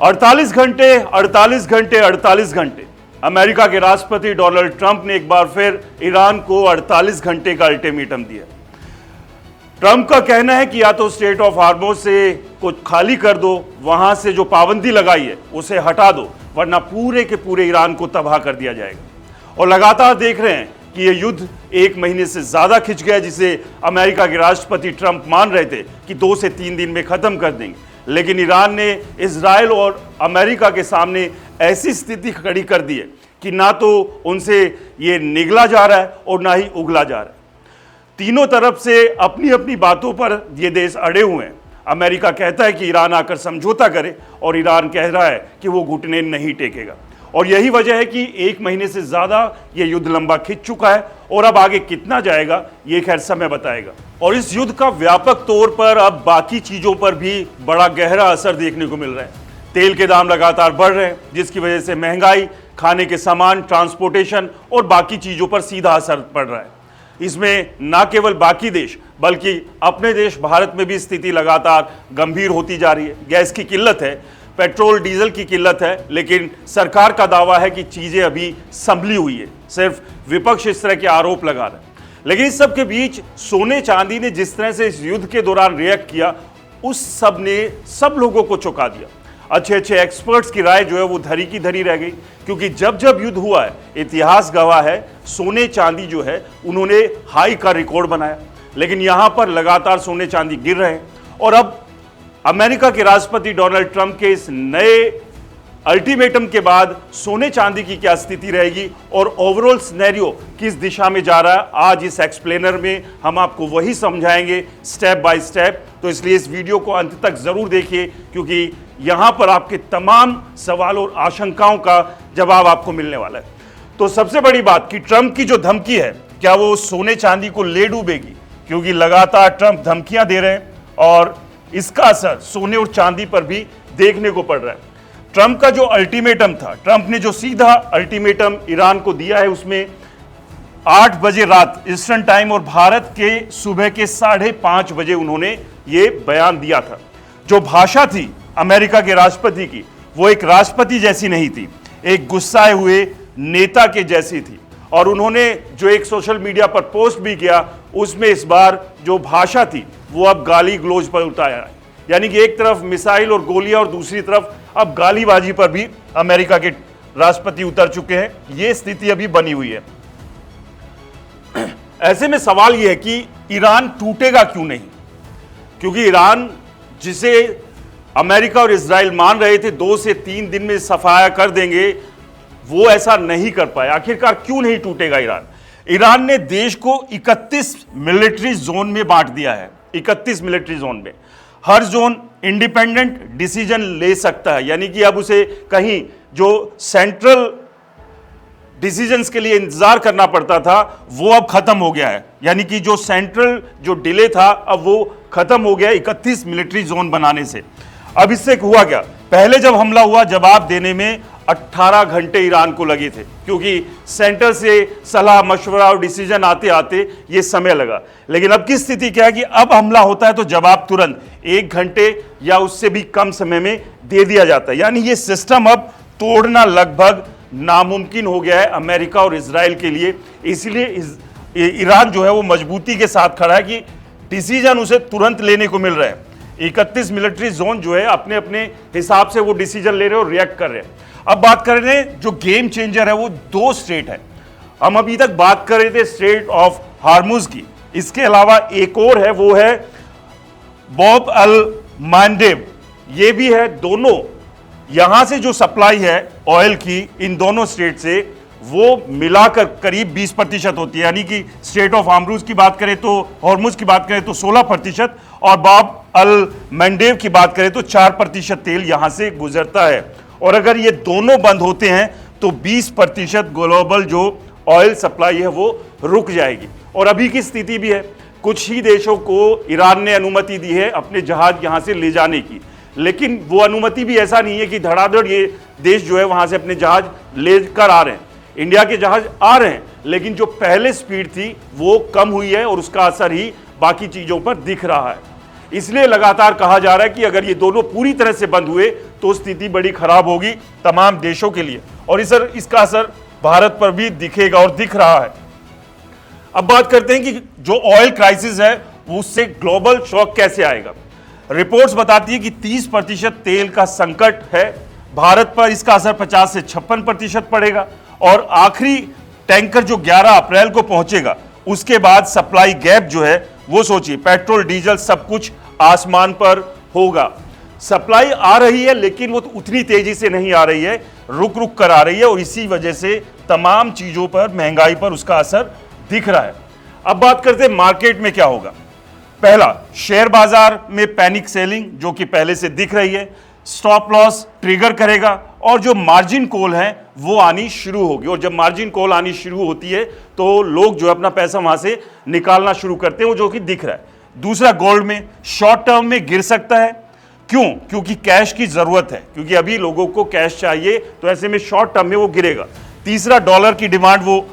48 घंटे 48 घंटे 48 घंटे अमेरिका के राष्ट्रपति डोनाल्ड ट्रंप ने एक बार फिर ईरान को 48 घंटे का अल्टीमेटम दिया। ट्रंप का कहना है कि या तो स्ट्रेट ऑफ हार्मोज से कुछ खाली कर दो, वहां से जो पाबंदी लगाई है उसे हटा दो, वरना पूरे के पूरे ईरान को तबाह कर दिया जाएगा। और लगातार देख रहे हैं कि यह युद्ध 1 महीने से ज्यादा खिंच गया, जिसे अमेरिका के राष्ट्रपति ट्रंप मान रहे थे कि 2 से 3 दिन में खत्म कर देंगे। लेकिन ईरान ने इजराइल और अमेरिका के सामने ऐसी स्थिति खड़ी कर दी है कि ना तो उनसे ये निगला जा रहा है और ना ही उगला जा रहा है। तीनों तरफ से अपनी अपनी बातों पर ये देश अड़े हुए हैं। अमेरिका कहता है कि ईरान आकर समझौता करे और ईरान कह रहा है कि वो घुटने नहीं टेकेगा। और यही वजह है कि 1 महीने से ज्यादा ये युद्ध लंबा खिंच चुका है और अब आगे कितना जाएगा ये खैर समय बताएगा। और इस युद्ध का व्यापक तौर पर अब बाकी चीजों पर भी बड़ा गहरा असर देखने को मिल रहा है। तेल के दाम लगातार बढ़ रहे हैं, जिसकी वजह से महंगाई, खाने के सामान, ट्रांसपोर्टेशन और बाकी चीजों पर सीधा असर पड़ रहा है। इसमें ना केवल बाकी देश बल्कि अपने देश भारत में भी स्थिति लगातार गंभीर होती जा रही है। गैस की किल्लत है, पेट्रोल डीजल की किल्लत है, लेकिन सरकार का दावा है कि चीजें अभी संभली हुई है। सिर्फ विपक्ष इस तरह के आरोप लगा रहा है। लेकिन इस सब के बीच सोने चांदी ने जिस तरह से इस युद्ध के दौरान रिएक्ट किया, उस सब ने सब लोगों को चौंका दिया। अच्छे अच्छे एक्सपर्ट्स की राय जो है वो धरी की धरी रह गई, क्योंकि जब जब युद्ध हुआ है इतिहास गवाह है सोने चांदी जो है उन्होंने हाई का रिकॉर्ड बनाया। लेकिन यहां पर लगातार सोने चांदी गिर रहे हैं। और अब अमेरिका के राष्ट्रपति डोनाल्ड ट्रंप के इस नए अल्टीमेटम के बाद सोने चांदी की क्या स्थिति रहेगी और ओवरऑल सिनेरियो किस दिशा में जा रहा है, आज इस एक्सप्लेनर में हम आपको वही समझाएंगे स्टेप बाय स्टेप। तो इसलिए इस वीडियो को अंत तक जरूर देखिए, क्योंकि यहां पर आपके तमाम सवालों और आशंकाओं का जवाब आपको मिलने वाला है। तो सबसे बड़ी बात कि ट्रंप की जो धमकी है, क्या वो सोने चांदी को ले डूबेगी? क्योंकि लगातार ट्रंप धमकियां दे रहे हैं और इसका असर सोने और चांदी पर भी देखने को पड़ रहा है। ट्रंप का जो अल्टीमेटम था, ट्रंप ने जो सीधा अल्टीमेटम ईरान को दिया है, उसमें 8 बजे रात ईस्टर्न टाइम और भारत के सुबह के 5:30 बजे उन्होंने ये बयान दिया था। जो भाषा थी अमेरिका के राष्ट्रपति की, वो एक राष्ट्रपति जैसी नहीं थी, एक गुस्साए हुए नेता के जैसी थी। और उन्होंने जो एक सोशल मीडिया पर पोस्ट भी किया, उसमें इस बार जो भाषा थी वो अब गाली गलौज पर उतारा है। यानी कि एक तरफ मिसाइल और गोलियां और दूसरी तरफ अब गालीबाजी पर भी अमेरिका के राष्ट्रपति उतर चुके हैं। ये स्थिति अभी बनी हुई है। ऐसे में सवाल यह है कि ईरान टूटेगा क्यों नहीं? क्योंकि ईरान, जिसे अमेरिका और इजराइल मान रहे थे 2 से 3 दिन में सफाया कर देंगे, वो ऐसा नहीं कर पाए। आखिरकार क्यों नहीं टूटेगा ईरान? ईरान ने देश को 31 मिलिट्री जोन में बांट दिया है। 31 मिलिट्री जोन में हर जोन इंडिपेंडेंट डिसीजन ले सकता है। यानी कि अब उसे कहीं जो सेंट्रल डिसीजंस के लिए इंतजार करना पड़ता था, वो अब खत्म हो गया है। यानी कि जो सेंट्रल जो डिले था, अब वो खत्म हो गया 31 मिलिट्री जोन बनाने से। अब इससे हुआ क्या? पहले जब हमला हुआ, जवाब देने में 18 घंटे ईरान को लगे थे, क्योंकि सेंटर से सलाह मशवरा और डिसीजन आते आते ये समय लगा। लेकिन अब की स्थिति क्या है कि अब हमला होता है तो जवाब तुरंत 1 घंटे या उससे भी कम समय में दे दिया जाता है। यानी ये सिस्टम अब तोड़ना लगभग नामुमकिन हो गया है अमेरिका और इजराइल के लिए। इसलिए ईरान जो है वो मजबूती के साथ खड़ा है कि डिसीजन उसे तुरंत लेने को मिल रहा है। 31 मिलिट्री जोन जो है अपने अपने हिसाब से वो डिसीजन ले रहे हैं और रिएक्ट कर रहे हैं। अब बात कर रहे हैं, जो गेम चेंजर है वो 2 स्ट्रेट है। हम अभी तक बात कर रहे थे स्ट्रेट ऑफ हार्मुज की, इसके अलावा एक और है, वो है बाब अल मांडेब। ये भी है। दोनों यहां से जो सप्लाई है ऑयल की इन दोनों स्ट्रेट से, वो मिलाकर करीब 20% होती है। यानी कि स्ट्रेट ऑफ हार्मुज की बात करें तो, हार्मुज की बात करें तो 16% और बाब अल मांडेब की बात करें तो 4% तेल यहां से गुजरता है। और अगर ये दोनों बंद होते हैं तो 20% ग्लोबल जो ऑयल सप्लाई है वो रुक जाएगी। और अभी की स्थिति भी है, कुछ ही देशों को ईरान ने अनुमति दी है अपने जहाज यहां से ले जाने की। लेकिन वो अनुमति भी ऐसा नहीं है कि धड़ाधड़ ये देश जो है वहां से अपने जहाज लेकर आ रहे हैं। इंडिया के जहाज आ रहे हैं, लेकिन जो पहले स्पीड थी वो कम हुई है और उसका असर ही बाकी चीजों पर दिख रहा है। इसलिए लगातार कहा जा रहा है कि अगर ये दोनों पूरी तरह से बंद हुए तो स्थिति बड़ी खराब होगी तमाम देशों के लिए, और इसका असर भारत पर भी दिखेगा और दिख रहा है। अब बात करते हैं कि जो ऑयल क्राइसिस है उससे ग्लोबल शॉक कैसे आएगा। रिपोर्ट्स बताती है कि 30% तेल का संकट है, भारत पर इसका असर 50 से 56% पड़ेगा, और आखिरी टैंकर जो 11 अप्रैल को पहुंचेगा उसके बाद सप्लाई गैप जो है वो सोचिए, पेट्रोल डीजल सब कुछ आसमान पर होगा। सप्लाई आ रही है लेकिन वो उतनी तेजी से नहीं आ रही है, रुक रुक कर आ रही है, और इसी वजह से तमाम चीजों पर, महंगाई पर उसका असर दिख रहा है। अब बात करते हैं मार्केट में क्या होगा। पहला, शेयर बाजार में पैनिक सेलिंग जो कि पहले से दिख रही है, स्टॉप लॉस ट्रिगर करेगा, और जो मार्जिन कॉल है वो आनी शुरू होगी, और जब मार्जिन कॉल आनी शुरू होती है तो लोग जो अपना पैसा वहां से निकालना शुरू करते हैं, वो जो कि दिख रहा है। दूसरा, गोल्ड में शॉर्ट टर्म में गिर सकता है। क्यों? क्योंकि कैश की जरूरत है, क्योंकि अभी लोगों को कैश चाहिए, तो ऐसे में शॉर्ट टर्म में वो गिरेगा। तीसरा, डॉलर की डिमांड वो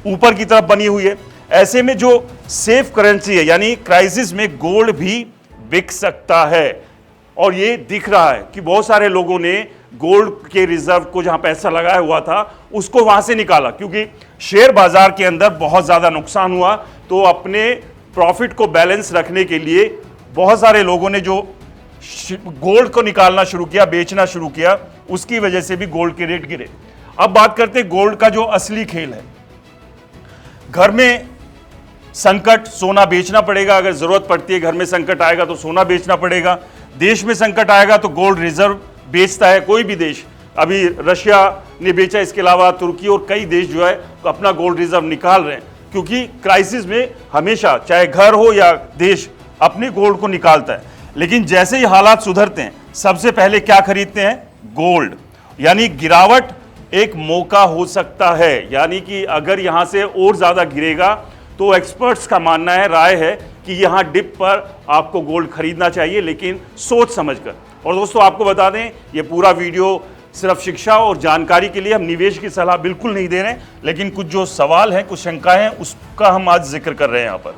ऊपर की तरफ बनी हुई है, ऐसे में जो सेफ करेंसी है यानी क्राइसिस में गोल्ड भी बिक सकता है, और ये दिख रहा है कि बहुत सारे लोगों ने गोल्ड के रिजर्व को जहां पैसा लगाया हुआ था उसको वहां से निकाला, क्योंकि शेयर बाजार के अंदर बहुत ज्यादा नुकसान हुआ, तो अपने प्रॉफिट को बैलेंस रखने के लिए बहुत सारे लोगों ने जो गोल्ड को निकालना शुरू किया, बेचना शुरू किया, उसकी वजह से भी गोल्ड के रेट गिरे। अब बात करते हैं गोल्ड का जो असली खेल है। घर में संकट, सोना बेचना पड़ेगा, अगर जरूरत पड़ती है, घर में संकट आएगा तो सोना बेचना पड़ेगा। देश में संकट आएगा तो गोल्ड रिजर्व बेचता है कोई भी देश, अभी रशिया ने बेचा, इसके अलावा तुर्की और कई देश जो है तो अपना गोल्ड रिजर्व निकाल रहे हैं, क्योंकि क्राइसिस में हमेशा चाहे घर हो या देश अपने गोल्ड को निकालता है। लेकिन जैसे ही हालात सुधरते हैं, सबसे पहले क्या खरीदते हैं? गोल्ड। यानी गिरावट एक मौका हो सकता है, यानी कि अगर यहां से और ज्यादा गिरेगा तो एक्सपर्ट्स का मानना है, राय है कि यहां डिप पर आपको गोल्ड खरीदना चाहिए, लेकिन सोच समझकर। और दोस्तों आपको बता दें, ये पूरा वीडियो सिर्फ शिक्षा और जानकारी के लिए, हम निवेश की सलाह बिल्कुल नहीं दे रहे हैं, लेकिन कुछ जो सवाल हैं, कुछ शंकाएं हैं, उसका हम आज जिक्र कर रहे हैं यहां पर।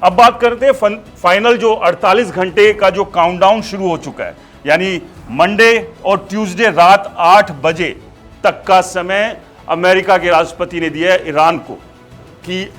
अब बात करते हैं फाइनल जो 48 घंटे का जो काउंटडाउन शुरू हो चुका है, यानी मंडे और ट्यूसडे रात 8 बजे तक का समय अमेरिका के राष्ट्रपति ने दिया है ईरान को, कि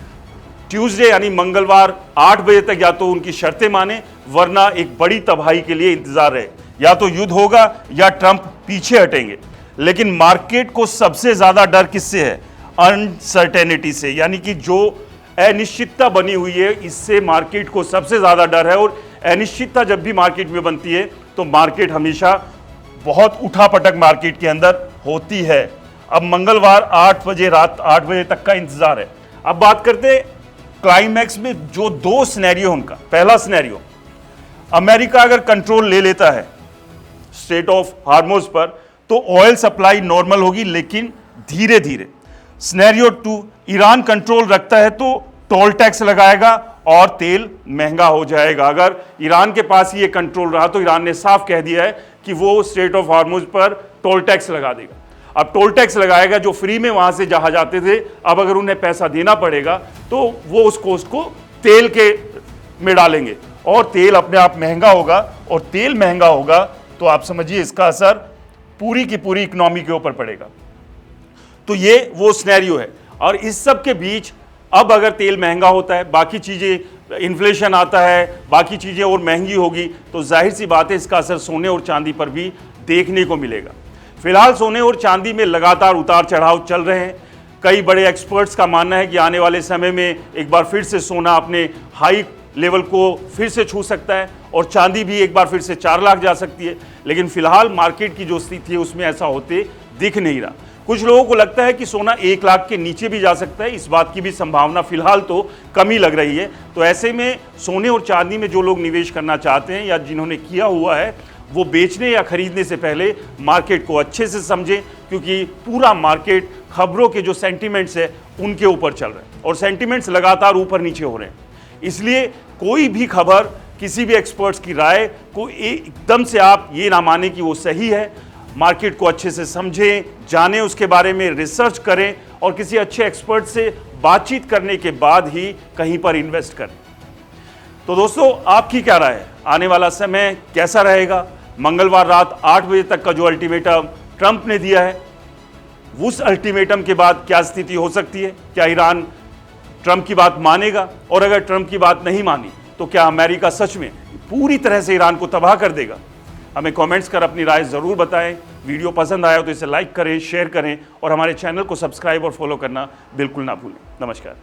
ट्यूसडे यानी मंगलवार 8 बजे तक या तो उनकी शर्तें माने, वरना एक बड़ी तबाही के लिए इंतजार है, या तो युद्ध होगा या ट्रंप पीछे हटेंगे। लेकिन मार्केट को सबसे ज्यादा डर किससे है? अनसर्टेनिटी से, यानी कि जो अनिश्चितता बनी हुई है, इससे मार्केट को सबसे ज्यादा डर है। और अनिश्चितता जब भी मार्केट में बनती है तो मार्केट हमेशा बहुत उठापटक मार्केट के अंदर होती है। अब मंगलवार 8 बजे, रात 8 बजे तक का इंतजार है। अब बात करते हैं क्लाइमैक्स में जो दो सिनेरियो उनका। पहला सिनेरियो, अमेरिका अगर कंट्रोल ले लेता है स्ट्रेट ऑफ हार्मोज पर, तो ऑयल सप्लाई नॉर्मल होगी, लेकिन धीरे धीरे। सिनेरियो 2, ईरान कंट्रोल रखता है तो टोल टैक्स लगाएगा और तेल महंगा हो जाएगा। अगर ईरान के पास ये कंट्रोल रहा तो ईरान ने साफ कह दिया है कि वो स्ट्रेट ऑफ हार्मोज पर टोल टैक्स लगा देगा। अब टोल टैक्स लगाएगा, जो फ्री में वहां से जहाज आते थे, अब अगर उन्हें पैसा देना पड़ेगा तो वो उस कोस्ट को तेल के में डालेंगे, और तेल अपने आप महंगा होगा, और तेल महंगा होगा तो आप समझिए इसका असर पूरी की पूरी इकोनॉमी के ऊपर पड़ेगा। तो ये वो सिनेरियो है। और इस सब के बीच अब अगर तेल महंगा होता है, बाकी चीजें, इन्फ्लेशन आता है, बाकी चीजें और महंगी होगी, तो जाहिर सी बात है इसका असर सोने और चांदी पर भी देखने को मिलेगा। फिलहाल सोने और चांदी में लगातार उतार चढ़ाव चल रहे हैं। कई बड़े एक्सपर्ट्स का मानना है कि आने वाले समय में एक बार फिर से सोना अपने हाई लेवल को फिर से छू सकता है, और चांदी भी एक बार फिर से 4 लाख जा सकती है। लेकिन फिलहाल मार्केट की जो स्थिति है उसमें ऐसा होते दिख नहीं रहा। कुछ लोगों को लगता है कि सोना 1 लाख के नीचे भी जा सकता है, इस बात की भी संभावना फिलहाल तो कम ही लग रही है। तो ऐसे में सोने और चांदी में जो लोग निवेश करना चाहते हैं या जिन्होंने किया हुआ है, वो बेचने या खरीदने से पहले मार्केट को अच्छे से समझें, क्योंकि पूरा मार्केट खबरों के जो सेंटिमेंट्स है उनके ऊपर चल रहा है, और सेंटिमेंट्स लगातार ऊपर नीचे हो रहे हैं। इसलिए कोई भी खबर, किसी भी एक्सपर्ट्स की राय को एकदम से आप ये ना माने कि वो सही है। मार्केट को अच्छे से समझें, जानें, उसके बारे में रिसर्च करें, और किसी अच्छे एक्सपर्ट से बातचीत करने के बाद ही कहीं पर इन्वेस्ट करें। तो दोस्तों, आपकी क्या राय है? आने वाला समय कैसा रहेगा? मंगलवार रात 8 बजे तक का जो अल्टीमेटम ट्रंप ने दिया है, उस अल्टीमेटम के बाद क्या स्थिति हो सकती है? क्या ईरान ट्रंप की बात मानेगा? और अगर ट्रंप की बात नहीं मानी तो क्या अमेरिका सच में पूरी तरह से ईरान को तबाह कर देगा? हमें कमेंट्स कर अपनी राय जरूर बताएं। वीडियो पसंद आया तो इसे लाइक करें, शेयर करें और हमारे चैनल को सब्सक्राइब और फॉलो करना बिल्कुल ना भूलें। नमस्कार।